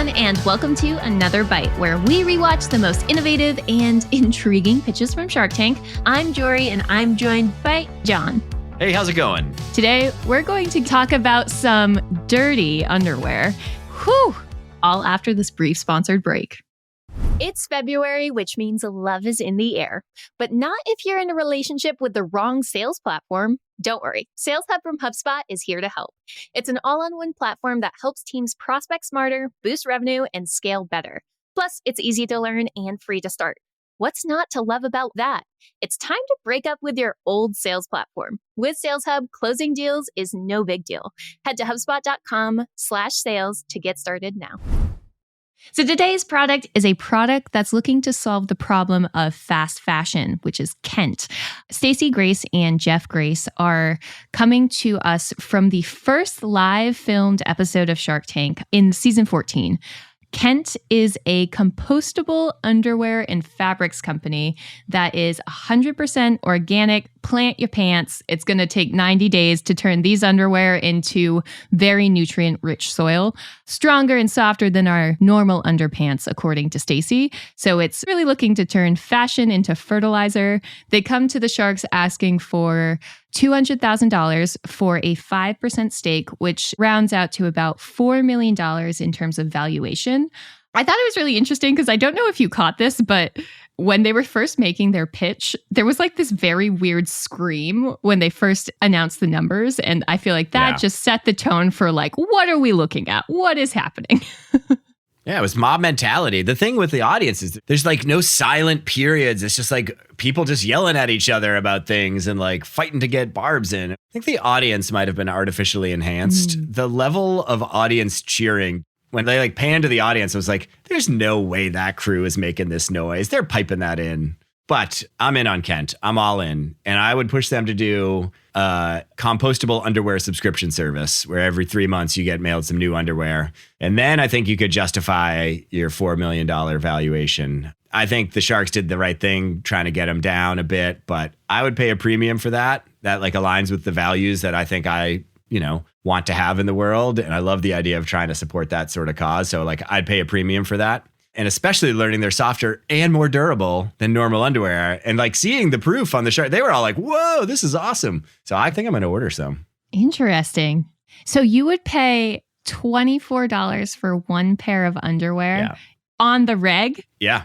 everyone, and welcome to Another Bite, where we rewatch the most innovative and intriguing pitches from Shark Tank. I'm Jorie, and I'm joined by Jon. Hey, how's it going? Today, we're going to talk about some dirty underwear. Whew! All after this brief sponsored break. It's February, which means love is in the air. But not if you're in a relationship with the wrong sales platform. Don't worry, Sales Hub from HubSpot is here to help. It's an all-in-one platform that helps teams prospect smarter, boost revenue, and scale better. Plus, it's easy to learn and free to start. What's not to love about that? It's time to break up with your old sales platform. With Sales Hub, closing deals is no big deal. Head to HubSpot.com/sales to get started now. So today's product is a product that's looking to solve the problem of fast fashion, which is Kent. Stacey Grace and Jeff Grace are coming to us from the first live filmed episode of Shark Tank in season 14. Kent is a compostable underwear and fabrics company that is 100% organic. Plant your pants. It's going to take 90 days to turn these underwear into very nutrient-rich soil, stronger and softer than our normal underpants, according to Stacey. So it's really looking to turn fashion into fertilizer. They come to the Sharks asking for $200,000 for a 5% stake, which rounds out to about $4 million in terms of valuation. I thought it was really interesting because I don't know if you caught this, but when they were first making their pitch, there was like this very weird scream when they first announced the numbers. And I feel like that just set the tone for like, what are we looking at? What is happening? Yeah, it was mob mentality. The thing with the audience is there's like no silent periods. It's just like people just yelling at each other about things and like fighting to get barbs in. I think the audience might have been artificially enhanced. The level of audience cheering, when they like panned to the audience, it was like, there's no way that crew is making this noise. They're piping that in. But I'm in on Kent. I'm all in. And I would push them to do a compostable underwear subscription service where every 3 months you get mailed some new underwear. And then I think you could justify your $4 million valuation. I think the Sharks did the right thing trying to get them down a bit, but I would pay a premium for that. That like aligns with the values that I think I want to have in the world. And I love the idea of trying to support that sort of cause. So like I'd pay a premium for that. And especially learning they're softer and more durable than normal underwear. And like seeing the proof on the Shark, they were all like, whoa, this is awesome. So I think I'm going to order some. Interesting. So you would pay $24 for one pair of underwear on the reg? Yeah,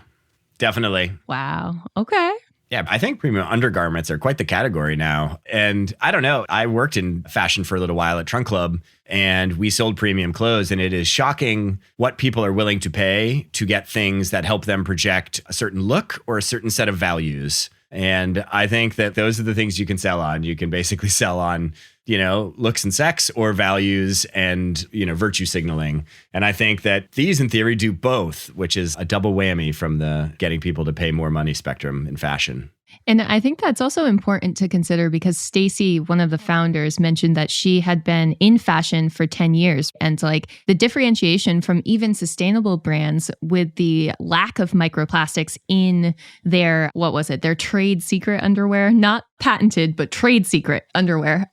definitely. Wow. Okay. Yeah, I think premium undergarments are quite the category now. And I don't know, I worked in fashion for a little while at Trunk Club and we sold premium clothes. And it is shocking what people are willing to pay to get things that help them project a certain look or a certain set of values. And I think that those are the things you can sell on. You can basically sell on, looks and sex or values and, virtue signaling. And I think that these in theory do both, which is a double whammy from the getting people to pay more money spectrum in fashion. And I think that's also important to consider because Stacey, one of the founders, mentioned that she had been in fashion for 10 years. And like the differentiation from even sustainable brands with the lack of microplastics in their, their trade secret underwear, not patented, but trade secret underwear.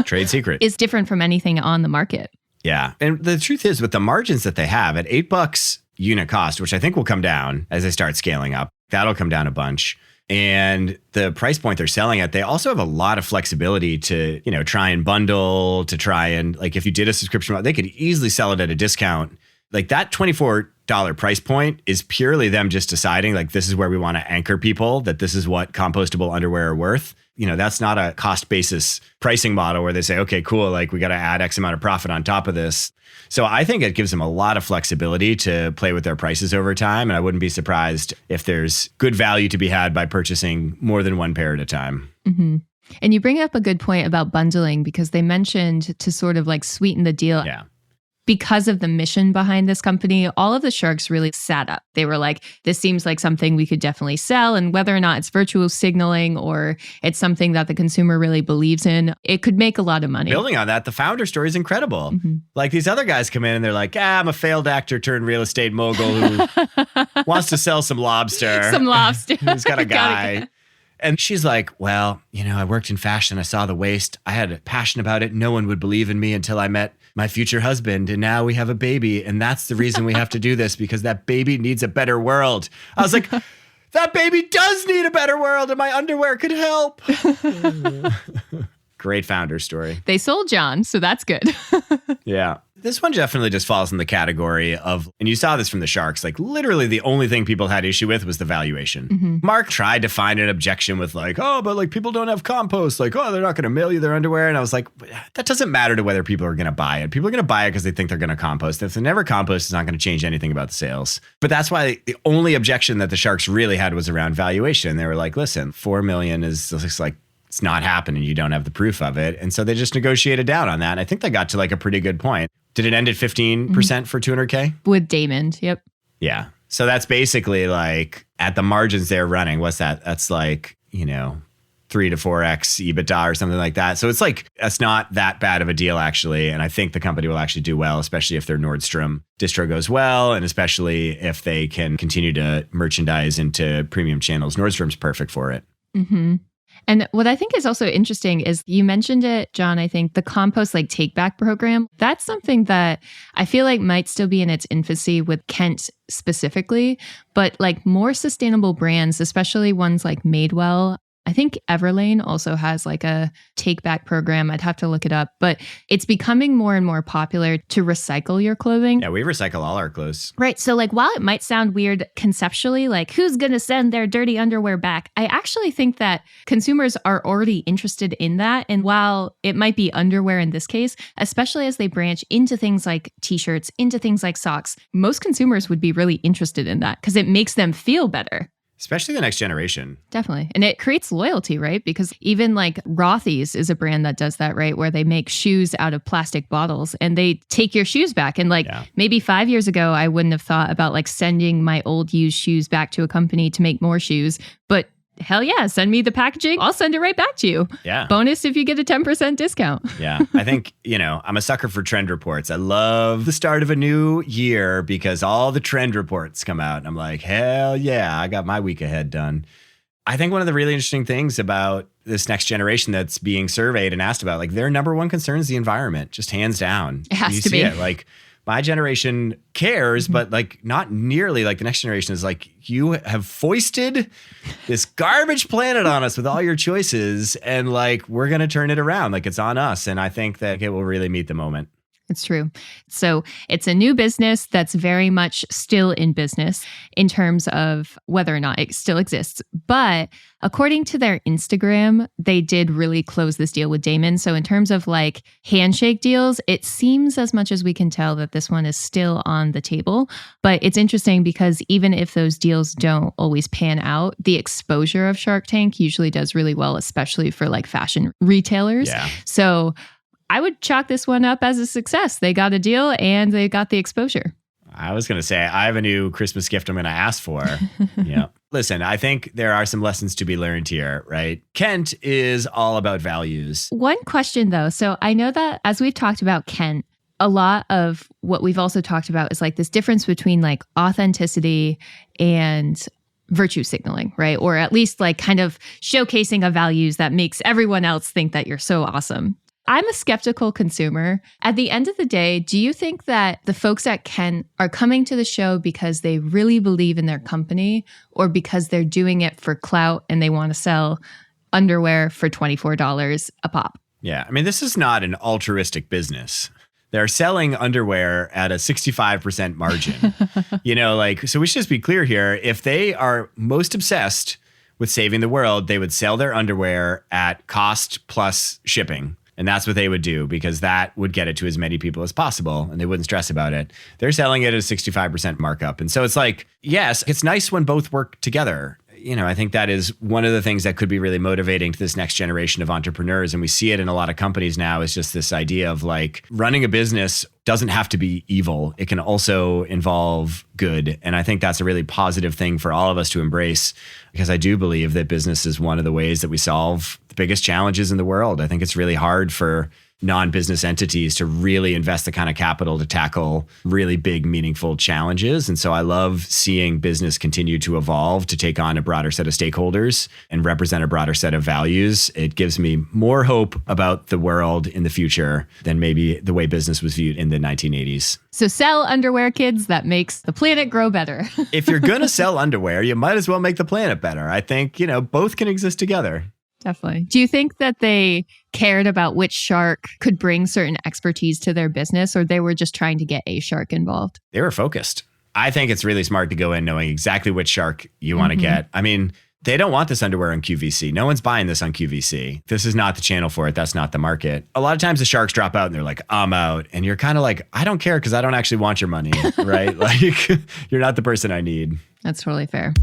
Trade secret. Is different from anything on the market. Yeah. And the truth is with the margins that they have at $8 unit cost, which I think will come down as they start scaling up, that'll come down a bunch. And the price point they're selling at, they also have a lot of flexibility to, try and bundle, to try and like if you did a subscription, they could easily sell it at a discount. Like that $24 price point is purely them just deciding like this is where we want to anchor people, that this is what compostable underwear are worth. That's not a cost basis pricing model where they say, okay, cool, like we got to add X amount of profit on top of this. So I think it gives them a lot of flexibility to play with their prices over time. And I wouldn't be surprised if there's good value to be had by purchasing more than one pair at a time. Mm-hmm. And you bring up a good point about bundling because they mentioned to sort of like sweeten the deal. Yeah. Because of the mission behind this company, all of the Sharks really sat up. They were like, this seems like something we could definitely sell. And whether or not it's virtual signaling or it's something that the consumer really believes in, it could make a lot of money. Building on that, the founder story is incredible. Mm-hmm. Like these other guys come in and they're like, I'm a failed actor turned real estate mogul who wants to sell some lobster. Some lobster. Who's got a guy. And she's like, well, I worked in fashion. I saw the waste. I had a passion about it. No one would believe in me until I met my future husband, and now we have a baby, and that's the reason we have to do this, because that baby needs a better world. I was like, that baby does need a better world, and my underwear could help. Great founder story. They sold Jon, so that's good. Yeah. This one definitely just falls in the category of, and you saw this from the sharks, like literally the only thing people had issue with was the valuation. Mm-hmm. Mark tried to find an objection with like, oh, but like people don't have compost. Like, oh, they're not going to mail you their underwear. And I was like, that doesn't matter to whether people are going to buy it. People are going to buy it because they think they're going to compost. If they never compost, it's not going to change anything about the sales. But that's why the only objection that the sharks really had was around valuation. They were like, listen, 4 million is just like, it's not happening. You don't have the proof of it. And so they just negotiated down on that. And I think they got to like a pretty good point. Did it end at 15% for 200K? With Damon, yep. Yeah. So that's basically like at the margins they're running. What's that? That's like, 3 to 4x EBITDA or something like that. So it's like, that's not that bad of a deal actually. And I think the company will actually do well, especially if their Nordstrom distro goes well. And especially if they can continue to merchandise into premium channels. Nordstrom's perfect for it. Mm-hmm. And what I think is also interesting is you mentioned it, Jon, I think the compost like take back program, that's something that I feel like might still be in its infancy with Kent specifically, but like more sustainable brands, especially ones like Madewell. I think Everlane also has like a take back program. I'd have to look it up, but it's becoming more and more popular to recycle your clothing. Yeah, we recycle all our clothes. Right. So like while it might sound weird conceptually, like who's going to send their dirty underwear back? I actually think that consumers are already interested in that. And while it might be underwear in this case, especially as they branch into things like t-shirts, into things like socks, most consumers would be really interested in that because it makes them feel better. Especially the next generation. Definitely. And it creates loyalty, right? Because even like Rothy's is a brand that does that, right? Where they make shoes out of plastic bottles and they take your shoes back. And like maybe 5 years ago, I wouldn't have thought about like sending my old used shoes back to a company to make more shoes. But hell yeah, send me the packaging. I'll send it right back to you. Yeah. Bonus if you get a 10% discount. Yeah. I think, I'm a sucker for trend reports. I love the start of a new year because all the trend reports come out. And I'm like, hell yeah, I got my week ahead done. I think one of the really interesting things about this next generation that's being surveyed and asked about, like their number one concern is the environment, just hands down. It has to be. It, like, my generation cares, but like not nearly like the next generation is like, you have foisted this garbage planet on us with all your choices. And like, we're going to turn it around. Like it's on us. And I think that it will really meet the moment. It's true. So it's a new business that's very much still in business in terms of whether or not it still exists. But according to their Instagram, they did really close this deal with Damon. So in terms of like handshake deals, it seems as much as we can tell that this one is still on the table. But it's interesting because even if those deals don't always pan out, the exposure of Shark Tank usually does really well, especially for like fashion retailers. Yeah. So I would chalk this one up as a success. They got a deal and they got the exposure. I was going to say, I have a new Christmas gift I'm going to ask for. Yeah. Listen, I think there are some lessons to be learned here, right? Kent is all about values. One question though. So I know that as we've talked about Kent, a lot of what we've also talked about is like this difference between like authenticity and virtue signaling, right? Or at least like kind of showcasing of values that makes everyone else think that you're so awesome. I'm a skeptical consumer. At the end of the day, do you think that the folks at Kent are coming to the show because they really believe in their company or because they're doing it for clout and they want to sell underwear for $24 a pop? Yeah. I mean, this is not an altruistic business. They're selling underwear at a 65% margin. So we should just be clear here. If they are most obsessed with saving the world, they would sell their underwear at cost plus shipping. And that's what they would do because that would get it to as many people as possible and they wouldn't stress about it. They're selling it at a 65% markup. And so it's like, yes, it's nice when both work together. I think that is one of the things that could be really motivating to this next generation of entrepreneurs. And we see it in a lot of companies now is just this idea of like running a business doesn't have to be evil. It can also involve good. And I think that's a really positive thing for all of us to embrace because I do believe that business is one of the ways that we solve the biggest challenges in the world. I think it's really hard for non-business entities to really invest the kind of capital to tackle really big, meaningful challenges. And so I love seeing business continue to evolve to take on a broader set of stakeholders and represent a broader set of values. It gives me more hope about the world in the future than maybe the way business was viewed in the 1980s. So sell underwear, kids, that makes the planet grow better. If you're going to sell underwear, you might as well make the planet better. I think, both can exist together. Definitely. Do you think that they cared about which shark could bring certain expertise to their business, or they were just trying to get a shark involved? They were focused. I think it's really smart to go in knowing exactly which shark you want to get. I mean, they don't want this underwear on QVC. No one's buying this on QVC. This is not the channel for it. That's not the market. A lot of times the sharks drop out and they're like, I'm out. And you're kind of like, I don't care because I don't actually want your money, right? Like, you're not the person I need. That's totally fair.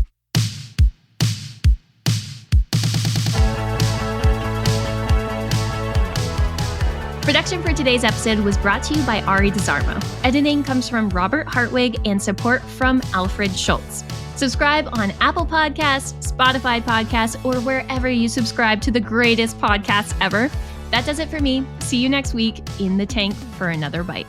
Production for today's episode was brought to you by Arie Desormeaux. Editing comes from Robert Hartwig and support from Alfred Schulz. Subscribe on Apple Podcasts, Spotify Podcasts, or wherever you subscribe to the greatest podcasts ever. That does it for me. See you next week in the tank for another bite.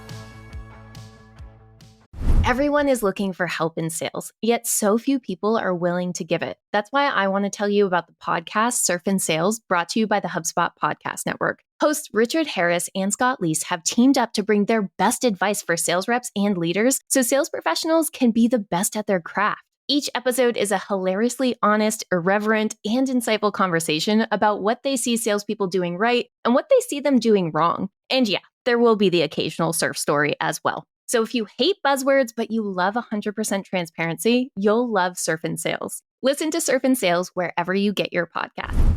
Everyone is looking for help in sales, yet so few people are willing to give it. That's why I want to tell you about the podcast Surf in Sales, brought to you by the HubSpot Podcast Network. Hosts Richard Harris and Scott Leese have teamed up to bring their best advice for sales reps and leaders so sales professionals can be the best at their craft. Each episode is a hilariously honest, irreverent, and insightful conversation about what they see salespeople doing right and what they see them doing wrong. And yeah, there will be the occasional surf story as well. So if you hate buzzwords, but you love 100% transparency, you'll love Surf in Sales. Listen to Surf in Sales wherever you get your podcast.